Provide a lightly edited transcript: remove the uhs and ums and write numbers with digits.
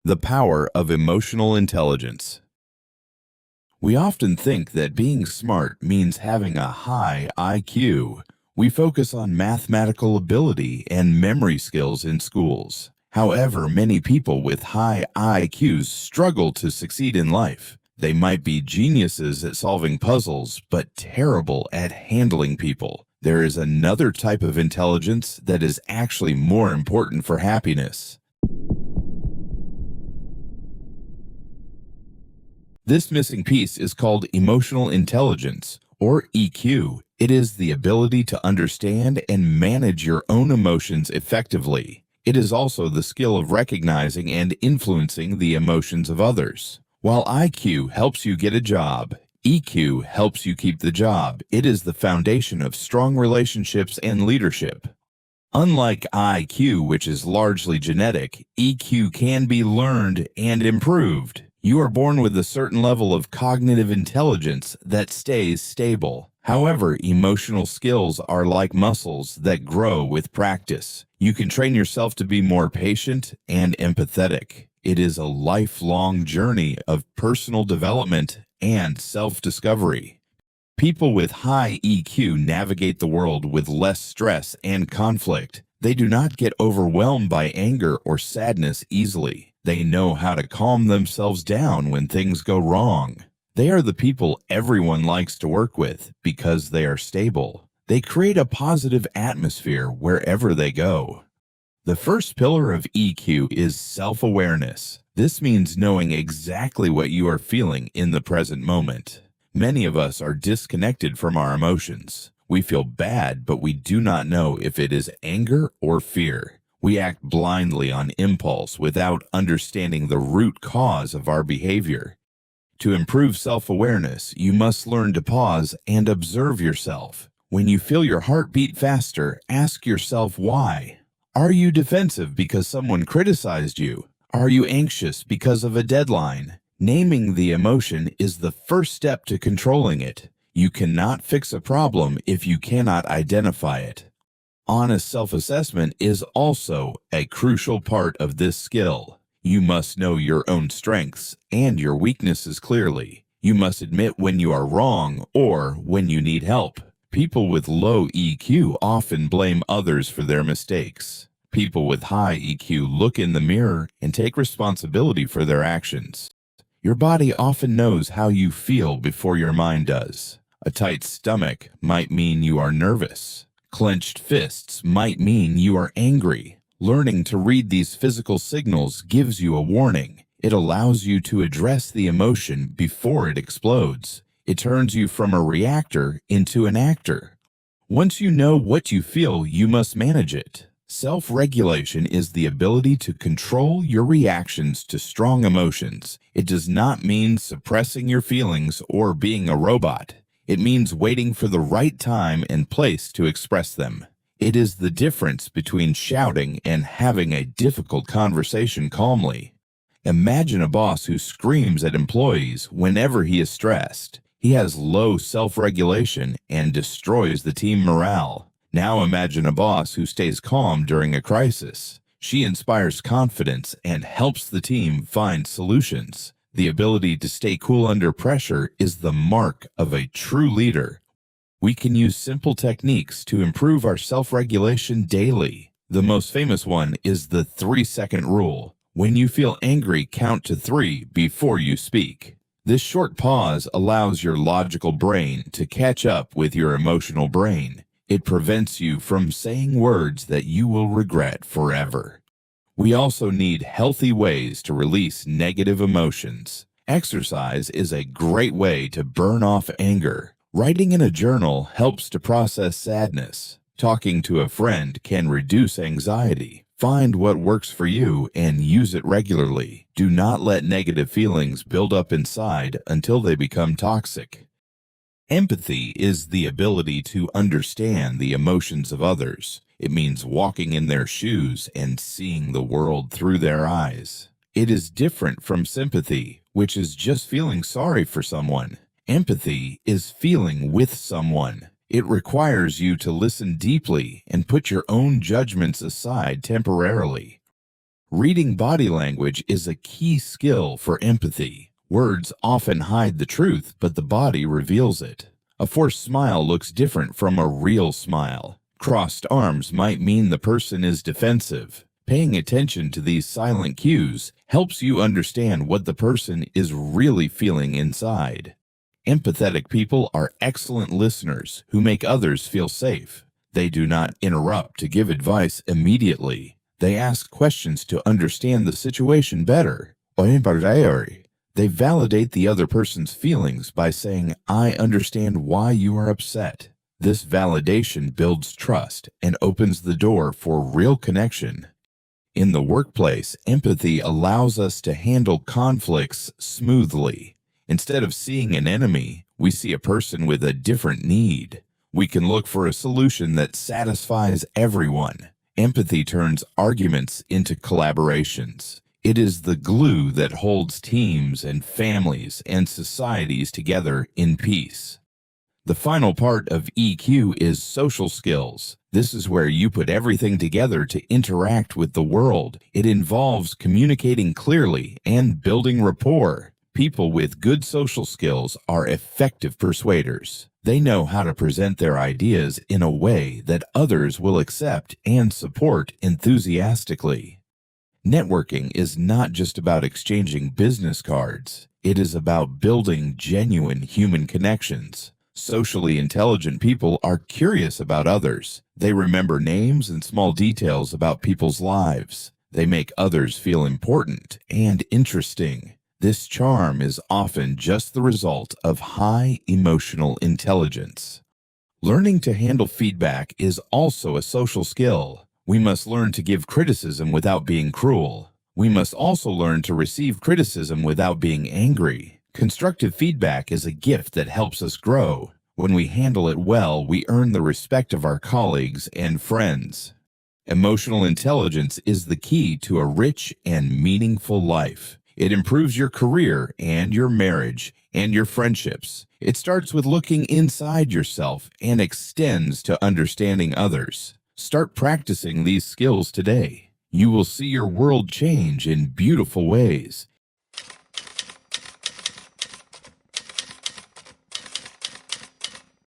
The power of emotional intelligence. We often think that being smart means having a high IQ. We focus on mathematical ability and memory skills in schools. However, many people with high IQs struggle to succeed in life. They might be geniuses at solving puzzles, but terrible at handling people. There is another type of intelligence that is actually more important for happiness. This missing piece is called emotional intelligence, or EQ. It is the ability to understand and manage your own emotions effectively. It is also the skill of recognizing and influencing the emotions of others. While IQ helps you get a job, EQ helps you keep the job. It is the foundation of strong relationships and leadership. Unlike IQ, which is largely genetic, EQ can be learned and improved. You are born with a certain level of cognitive intelligence that stays stable. However, emotional skills are like muscles that grow with practice. You can train yourself to be more patient and empathetic. It is a lifelong journey of personal development and self-discovery. People with high EQ navigate the world with less stress and conflict. They do not get overwhelmed by anger or sadness easily. They know how to calm themselves down when things go wrong. They are the people everyone likes to work with because they are stable. They create a positive atmosphere wherever they go. The first pillar of EQ is self-awareness. This means knowing exactly what you are feeling in the present moment. Many of us are disconnected from our emotions. We feel bad, but we do not know if it is anger or fear. We act blindly on impulse without understanding the root cause of our behavior. To improve self-awareness, you must learn to pause and observe yourself. When you feel your heart beat faster, ask yourself why. Are you defensive because someone criticized you? Are you anxious because of a deadline? Naming the emotion is the first step to controlling it. You cannot fix a problem if you cannot identify it. Honest self-assessment is also a crucial part of this skill. You must know your own strengths and your weaknesses clearly. You must admit when you are wrong or when you need help. People with low EQ often blame others for their mistakes. People with high EQ look in the mirror and take responsibility for their actions. Your body often knows how you feel before your mind does. A tight stomach might mean you are nervous. Clenched fists might mean you are angry. Learning to read these physical signals gives you a warning. It allows you to address the emotion before it explodes. It turns you from a reactor into an actor. Once you know what you feel, you must manage it. Self-regulation is the ability to control your reactions to strong emotions. It does not mean suppressing your feelings or being a robot. It means waiting for the right time and place to express them. It is the difference between shouting and having a difficult conversation calmly. Imagine a boss who screams at employees whenever he is stressed. He has low self-regulation and destroys the team morale. Now imagine a boss who stays calm during a crisis. She inspires confidence and helps the team find solutions. The ability to stay cool under pressure is the mark of a true leader. We can use simple techniques to improve our self-regulation daily. The most famous one is the 3-second rule. When you feel angry, count to 3 before you speak. This short pause allows your logical brain to catch up with your emotional brain. It prevents you from saying words that you will regret forever. We also need healthy ways to release negative emotions. Exercise is a great way to burn off anger. Writing in a journal helps to process sadness. Talking to a friend can reduce anxiety. Find what works for you and use it regularly. Do not let negative feelings build up inside until they become toxic. Empathy is the ability to understand the emotions of others. It means walking in their shoes and seeing the world through their eyes. It is different from sympathy, which is just feeling sorry for someone. Empathy is feeling with someone. It requires you to listen deeply and put your own judgments aside temporarily. Reading body language is a key skill for empathy. Words often hide the truth, but the body reveals it. A forced smile looks different from a real smile. Crossed arms might mean the person is defensive. Paying attention to these silent cues helps you understand what the person is really feeling inside. Empathetic people are excellent listeners who make others feel safe. They do not interrupt to give advice immediately. They ask questions to understand the situation better. They validate the other person's feelings by saying, "I understand why you are upset." This validation builds trust and opens the door for real connection. In the workplace, empathy allows us to handle conflicts smoothly. Instead of seeing an enemy, we see a person with a different need. We can look for a solution that satisfies everyone. Empathy turns arguments into collaborations. It is the glue that holds teams and families and societies together in peace. The final part of EQ is social skills. This is where you put everything together to interact with the world. It involves communicating clearly and building rapport. People with good social skills are effective persuaders. They know how to present their ideas in a way that others will accept and support enthusiastically. Networking is not just about exchanging business cards. It is about building genuine human connections. Socially intelligent people are curious about others. They remember names and small details about people's lives. They make others feel important and interesting. This charm is often just the result of high emotional intelligence. Learning to handle feedback is also a social skill. We must learn to give criticism without being cruel. We must also learn to receive criticism without being angry. Constructive feedback is a gift that helps us grow. When we handle it well, we earn the respect of our colleagues and friends. Emotional intelligence is the key to a rich and meaningful life. It improves your career and your marriage and your friendships. It starts with looking inside yourself and extends to understanding others. Start practicing these skills today. You will see your world change in beautiful ways.